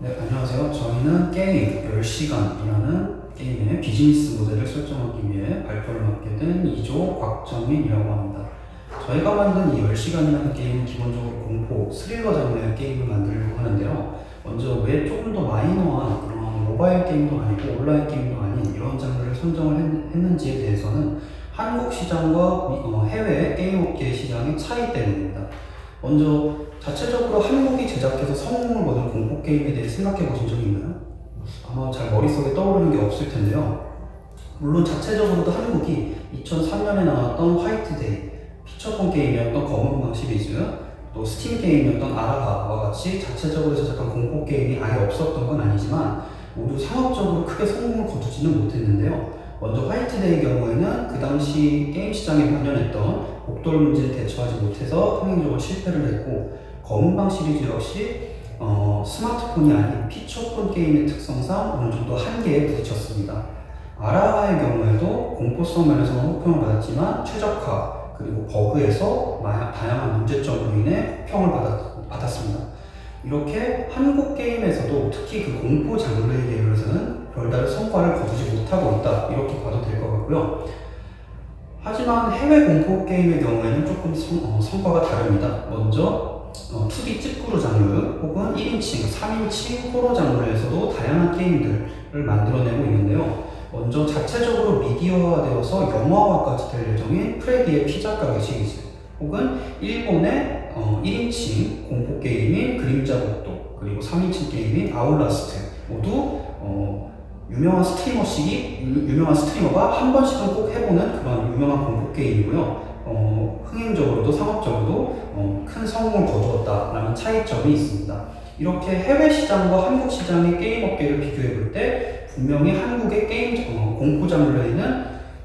네, 안녕하세요. 저희는 게임 10시간이라는 게임의 비즈니스 모델을 설정하기 위해 발표를 맡게 된 이조 곽정민이라고 합니다. 저희가 만든 이 10시간이라는 게임은 기본적으로 공포, 스릴러 장르의 게임을 만들려고 하는데요. 먼저 왜 조금 더 마이너한 그런 모바일 게임도 아니고 온라인 게임도 아닌 이런 장르를 선정을 했는지에 대해서는 한국 시장과 해외 게임 업계 시장의 차이 때문입니다. 먼저 자체적으로 한국이 제작해서 성공을 거둔 공포 게임에 대해 생각해 보신 적이 있나요? 아마 잘 머릿속에 떠오르는 게 없을 텐데요. 물론 자체적으로도 한국이 2003년에 나왔던 화이트데이, 피처폰 게임이었던 검은방 시리즈, 또 스팀 게임이었던 아라가와 같이 자체적으로 제작한 공포 게임이 아예 없었던 건 아니지만 모두 상업적으로 크게 성공을 거두지는 못했는데요. 먼저 화이트데이의 경우에는 그 당시 게임 시장에 만연했던 복돌 문제를 대처하지 못해서 흥행적으로 실패를 했고, 검은방 시리즈 역시 스마트폰이 아닌 피처폰 게임의 특성상 어느 정도 한계에 부딪혔습니다. 아라가의 경우에도 공포성 면에서는 호평을 받았지만 최적화 그리고 버그에서 다양한 문제점으로 인해 호평을 받았습니다. 이렇게 한국 게임에서도 특히 그 공포 장르의 계열에서는 별다른 성과를 거두지 못하고 있다, 이렇게 봐도 될 것 같고요. 하지만 해외 공포 게임의 경우에는 조금 성과가 다릅니다. 먼저 2D 찌꾸루 장르 혹은 1인칭, 3인칭 호러 장르에서도 다양한 게임들을 만들어내고 있는데요. 먼저 자체적으로 미디어화되어서 영화화까지 될 예정인 프레디의 피자 가게 시리즈, 혹은 일본의 1인칭 공포 게임인 그림자 복도, 그리고 3인칭 게임인 아울라스트, 모두 유명한 스트리머가 한 번씩은 꼭 해보는 그런 유명한 공포 게임이고요. 흥행적으로도 상업적으로도 큰 성공을 거두었다라는 차이점이 있습니다. 이렇게 해외 시장과 한국 시장의 게임 업계를 비교해 볼 때 분명히 한국의 게임 공포 장르에는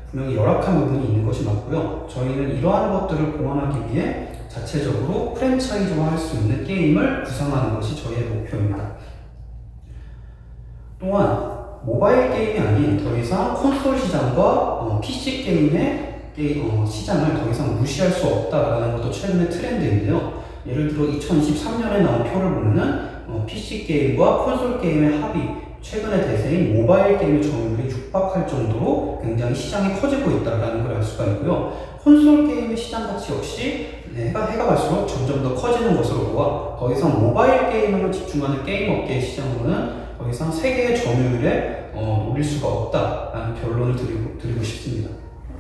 분명히 열악한 부분이 있는 것이 맞고요. 저희는 이러한 것들을 보완하기 위해 자체적으로 프랜차이즈화할 수 있는 게임을 구상하는 것이 저희의 목표입니다. 또한 모바일 게임이 아닌 더 이상 콘솔 시장과 PC 게임의 시장을 더 이상 무시할 수 없다라는 것도 최근의 트렌드인데요. 예를 들어 2023년에 나온 표를 보면은 PC 게임과 콘솔 게임의 합이 최근의 대세인 모바일 게임의 점유율이 육박할 정도로 굉장히 시장이 커지고 있다는 걸 알 수가 있고요. 콘솔 게임의 시장 가치 역시 해가 갈수록 점점 더 커지는 것으로 보아 더 이상 모바일 게임으로 집중하는 게임 업계의 시장으로는 더 이상 세계의 점유율에 노릴 수가 없다라는 결론을 드리고 싶습니다.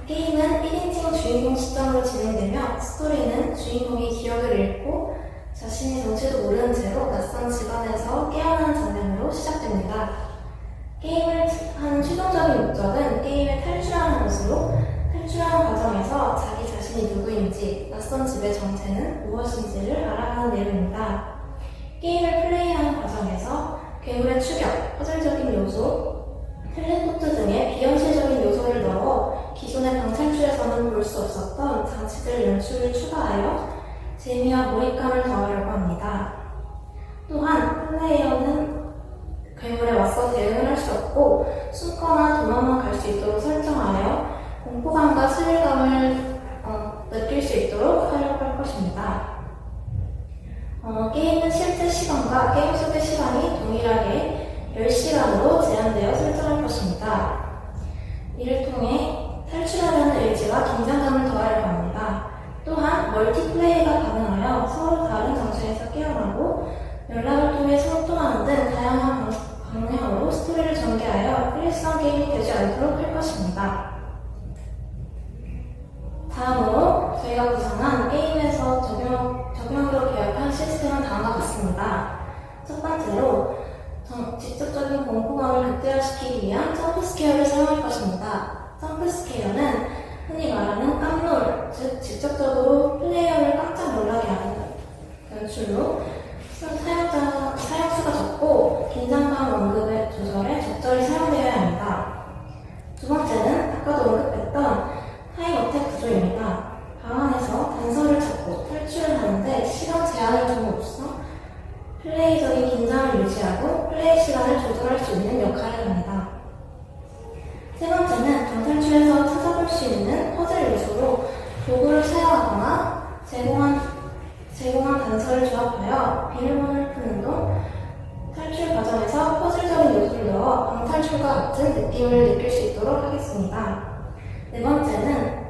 게임은 1인칭 주인공 시점으로 진행되며 스토리는 주인공이 기억을 잃고 자신의 정체도 모르는 채로 낯선 집안에서 깨어나는 장면으로 시작됩니다. 게임을 하는 최종적인 목적은 게임을 탈출하는 것으로, 탈출하는 과정에서 자기 자신이 누구인지, 낯선 집의 정체는 무엇인지를 알아가는 내용입니다. 게임을 플레이하는 과정에서 괴물의 추격, 퍼즐적인 요소, 텔레포트 등의 비현실적인 요소를 넣어 기존의 방탈출에서는 볼 수 없었던 장치들 연출을 추가하여 재미와 몰입감을 더하려고 합니다. 또한 플레이어는 괴물에 맞서 대응을 할 수 없고 숨거나 도망만 갈 수 있도록 설정하여 공포감과 스릴감을 느낄 수 있도록 하려고 할 것입니다. 게임은 실제 시간과 게임 속의 시간이 동일하게 10시간으로 제한되어 설정할 것입니다. 이를 통해 탈출하려는 의지와 긴장감을 더하려고 합니다. 또한 멀티플레이가 가능하여 서로 다른 장소에서 깨어나고 연락을 통해 소통하는 등 다양한 방향으로 스토리를 전개하여 일상 게임이 되지 않도록 할 것입니다. 다음으로 저희가 구상한 게임에서 적용하기로 계획한 시스템은 다음과 같습니다. 첫 번째로 직접적인 공포감을 극대화시키기 위한 점프스케어를 사용할 것입니다. 점프스케어는 흔히 말하는 깜놀, 즉 직접적으로 플레이어를 깜짝 놀라게 하는 연출로 사용수가 적고 긴장감 언급의 조절에 적절히 사용되어야 합니다. 두 번째는 아까도 언급했던 타임 어택 구조입니다. 방 안에서 단서를 찾고 탈출을 하는데 시간 제한을 줌으로써 플레이적인 긴장을 유지하고 플레이 시간을 조절할 수 있는 역할을 합니다. 세 번째는 방탈출에서 찾아볼 수 있는 퍼즐 요소로 도구를 사용하거나 제공한 단서를 조합하여 비밀번호를 푸는 등 탈출 과정에서 퍼즐적인 요소를 넣어 방탈출과 같은 느낌을 느낄 수 있도록 하겠습니다. 네 번째는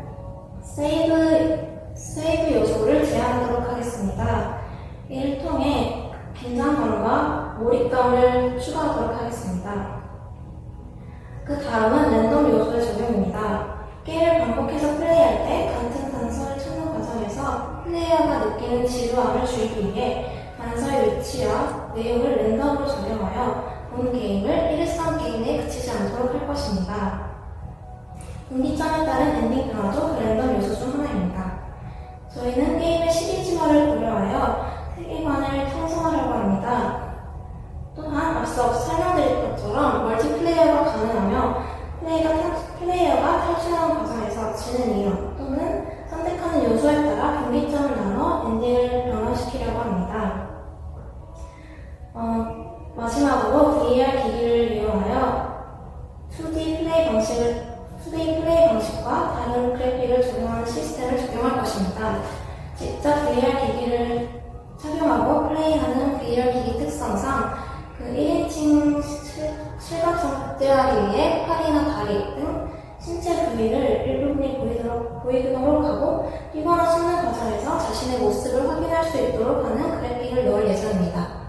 세이브 요소를 제한하도록 하겠습니다. 이를 통해 긴장감과 몰입감을 추가하도록 하겠습니다. 그 다음은 랜덤 요소의 적용입니다. 게임을 반복해서 플레이할 때 같은 단서를 찾는 과정에서 플레이어가 느끼는 지루함을 줄이기 위해 단서의 위치와 내용을 랜덤으로 적용하여 본 게임을 일회성 게임에 그치지 않도록 할 것입니다. 분기점에 따른 엔딩 변화도 그 랜덤 요소 중 하나입니다. 저희는 게임의 시리즈화를 고려하여 세계관을 형성하려고 합니다. 또한 앞서 설명드린 것처럼 멀티플레이어가 가능하며 플레이어가 탈출하는 과정에서 지는 이유 또는 선택하는 요소에 따라 분기점을 나눠 엔딩을 변화시키려고 합니다. 마지막으로 VR 기기를 이용하여 2D 플레이 방식과 다른 그래픽을 적용하는 시스템을 적용할 것입니다. 직접 VR 기기를 착용하고 플레이하는 VR 기기 특성상 그 1인칭 실감성 극대화하기 위해 팔이나 다리 등 신체 부위를 일부분이 보이도록 하고 뛰거나 숨는 과정에서 자신의 모습을 확인할 수 있도록 하는 그래픽을 넣을 예정입니다.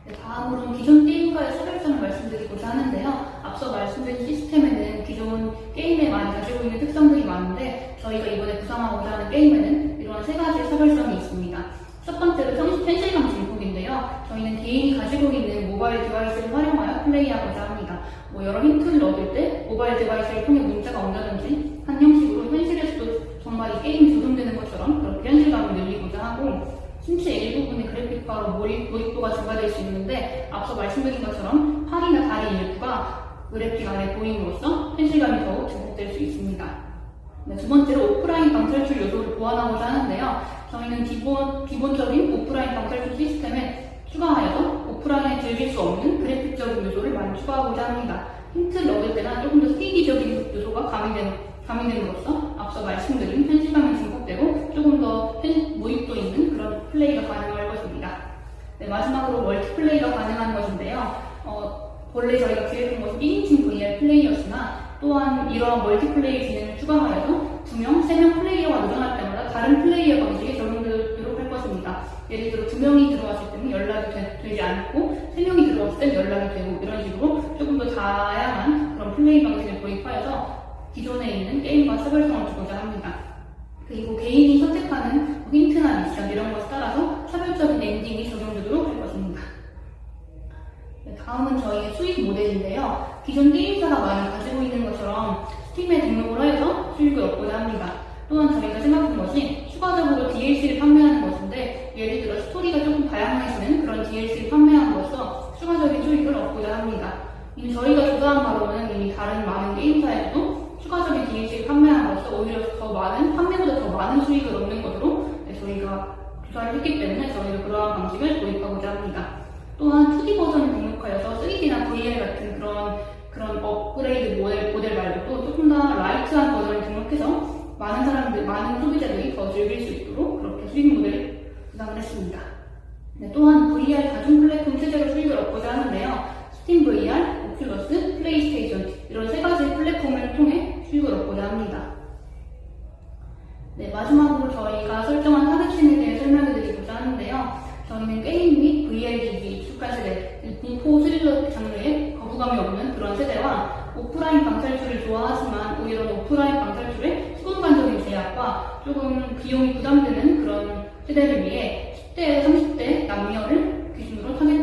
네, 다음으로는 기존 게임과의 차별점을 말씀드리고자 하는데요. 앞서 말씀드린 시스템에는 기존 게임에 많이 가지고 있는 특성들이 많은데 저희가 이번에 구상하고자 하는 게임에는 이러한 세 가지의 차별점이 있습니다. 첫 번째로 현실감 증폭인데요. 저희는 개인이 가지고 있는 모바일 디바이스를 활용하여 플레이하고자 합니다. 여러 힌트를 얻을 때 모바일 디바이스를 통해 문자가 온다든지 한 형식으로 현실에서도 정말 이 게임이 조성되는 것처럼 그렇게 현실감을 늘리고자 하고 신체 일부분의 그래픽화로 몰입도가 증가될 수 있는데 앞서 말씀드린 것처럼 팔이나 다리 일부가 그래픽 안에 보임으로써 현실감이 더욱 증폭될 수 있습니다. 네, 두 번째로 오프라인 방탈출 요소를 보완하고자 하는데요. 저희는 기본적인 오프라인 방탈출 시스템에 추가하여서 오프라인에 즐길 수 없는 그래픽적인 요소를 많이 추가하고자 합니다. 힌트를 얻을 때나 조금 더 3D적인 요소가 가미됨으로써 앞서 말씀드린 현실감이 증폭되고 조금 더 몰입도 있는 그런 플레이가 가능할 것입니다. 네, 마지막으로 멀티플레이가 가능한 것인데요. 본래 저희가 기획한 것은 1인칭 VR 플레이였으나 또한 이러한 멀티플레이 기능을 추가하여서 2명, 3명 플레이어가 늘어날 때마다 다른 플레이어 방식이 적용되도록 할 것입니다. 예를 들어 2명이 들어왔을 때는 연락이 되지 않고 3명이 들어왔을 때는 연락이 되고 이런 식으로 조금 더 다양한 그런 플레이 방식을 도입하여서 기존에 있는 게임과 차별성을 주고자 합니다. 그리고 개인이 선택하는 힌트나 미션 이런 것에 따라서 차별적인 엔딩이 적용되도록 할 것입니다. 네, 다음은 저희의 수익 모델인데요. 기존 게임사가 많이 가지고 있는 것처럼 스팀에 등록을 하여서 수익을 얻고자 합니다. 또한 저희가 생각한 것이 추가적으로 DLC를 판매하는 것인데 예를 들어 스토리가 조금 다양해지는 그런 DLC를 판매함으로써 추가적인 수익을 얻고자 합니다. 이미 저희가 조사한 바로는 이미 다른 많은 게임사에서도 추가적인 DLC를 판매함으로써 오히려 판매보다 더 많은 수익을 얻는 것으로 저희가 조사를 했기 때문에 저희도 그러한 방식을 도입하고자 합니다. 또한 2D 버전을 등록하여서 3D나 VR 같은 그런 업그레이드 모델 말고도 조금 더 라이트한 버전을 등록해서 많은 소비자들이 더 즐길 수 있도록 그렇게 수익 모델을 구상을 했습니다. 네, 또한 VR 다중 플랫폼 체제로 수익을 얻고자 하는데요. 스팀 VR, 오큘러스, 플레이스테이션 이런 세 가지 플랫폼을 통해 수익을 얻고자 합니다. 네, 마지막으로 저희가 설정한 타겟층에 대해 설명해드리고자 하는데요. 저희는 게임 및 VR 기기 익숙한 세대, 공포 스릴러 장르에 거부감이 없는 그런 세대와 오프라인 방탈출을 좋아하지만 오히려 오프라인 방탈출의 시공간적인 제약과 조금 비용이 부담되는 그런 세대를 위해 10대에서 30대 남녀를 기준으로 타겟